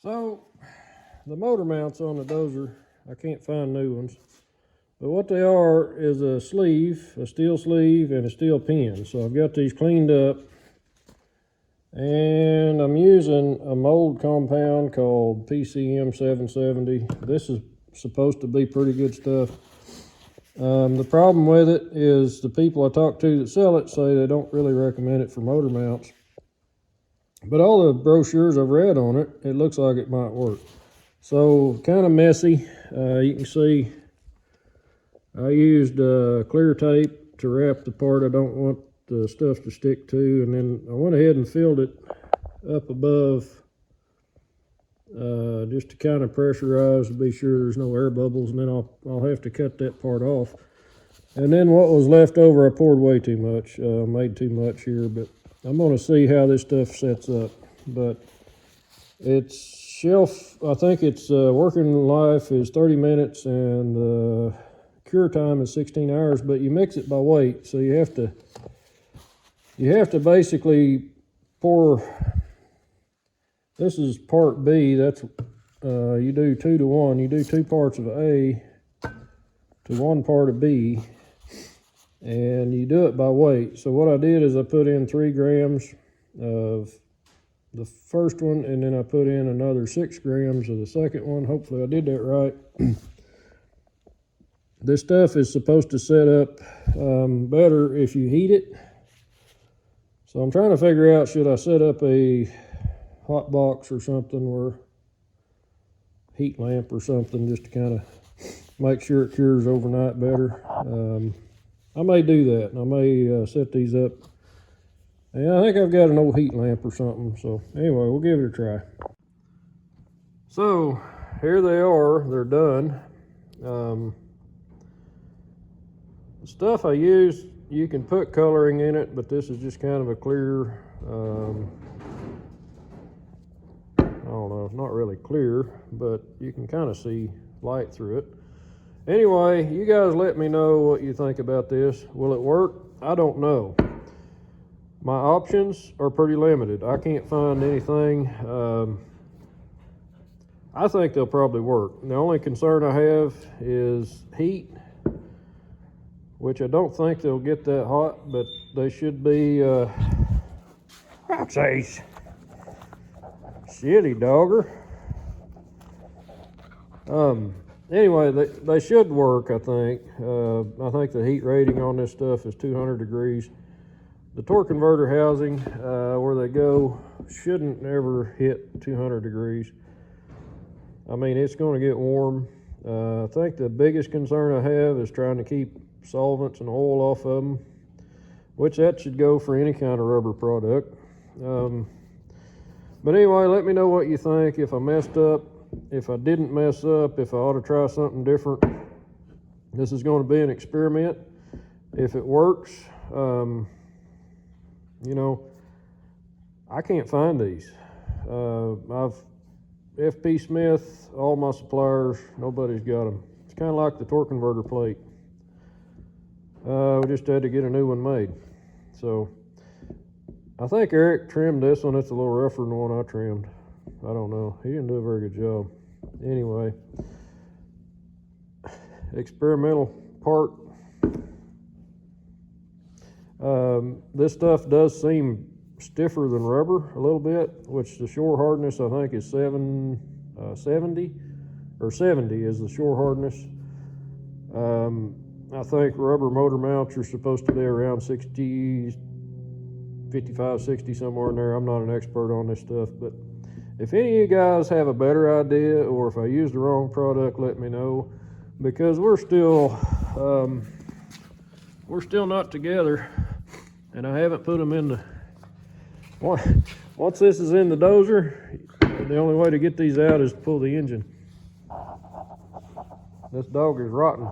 So the motor mounts on the dozer, I can't find new ones, but what they are is a sleeve, a steel sleeve, and a steel pin. So I've got these cleaned up, and I'm using a mold compound called PCM 770. This is supposed to be pretty good stuff. The problem with it is the people I talk to that sell it say they don't really recommend it for motor mounts. But all the brochures I've read on it, it looks like it might work. So kind of messy. You can see I used clear tape to wrap the part I don't want the stuff to stick to, and then I went ahead and filled it up above just to kind of pressurize to be sure there's no air bubbles, and then I'll have to cut that part off. And then what was left over, I poured way too much, made too much here, but I'm going to see how this stuff sets up. But its shelf, I think its working life is 30 minutes and cure time is 16 hours, but you mix it by weight. So you have to basically pour, this is part B, that's, you do 2 to 1, you do 2 parts of A to 1 part of B, and you do it by weight. So what I did is I put in 3 grams of the first one, and then I put in another 6 grams of the second one. Hopefully I did that right. This stuff is supposed to set up better if you heat it. So I'm trying to figure out, should I set up a hot box or something, or heat lamp or something, just to kind of make sure it cures overnight better. I may do that, and I may set these up. And I think I've got an old heat lamp or something. So anyway, we'll give it a try. So here they are, they're done. The stuff I use, you can put coloring in it, but this is just kind of a clear, I don't know, it's not really clear, but you can kind of see light through it. Anyway, you guys let me know what you think about this. Will it work? I don't know. My options are pretty limited. I can't find anything. I think they'll probably work. The only concern I have is heat, which I don't think they'll get that hot, but they should be, ouchies. Shitty dogger. Anyway, they should work, I think. I think the heat rating on this stuff is 200 degrees. The torque converter housing, where they go, shouldn't ever hit 200 degrees. I mean, it's going to get warm. I think the biggest concern I have is trying to keep solvents and oil off of them, which that should go for any kind of rubber product. But anyway, let me know what you think. If I messed up, if I didn't mess up, if I ought to try something different. This is going to be an experiment. If it works, you know, I can't find these. I've FP Smith, all my suppliers, nobody's got them. It's kind of like the torque converter plate. We just had to get a new one made. So I think Eric trimmed this one. It's a little rougher than the one I trimmed. I don't know. He didn't do a very good job. Anyway, experimental part. This stuff does seem stiffer than rubber a little bit, which the shore hardness I think is 70 or 70 is the shore hardness. I think rubber motor mounts are supposed to be around 60, 55, 60, somewhere in there. I'm not an expert on this stuff, but if any of you guys have a better idea, or if I used the wrong product, let me know, because we're still not together, and I haven't put them in the. Once this is in the dozer, the only way to get these out is to pull the engine. This dog is rotten.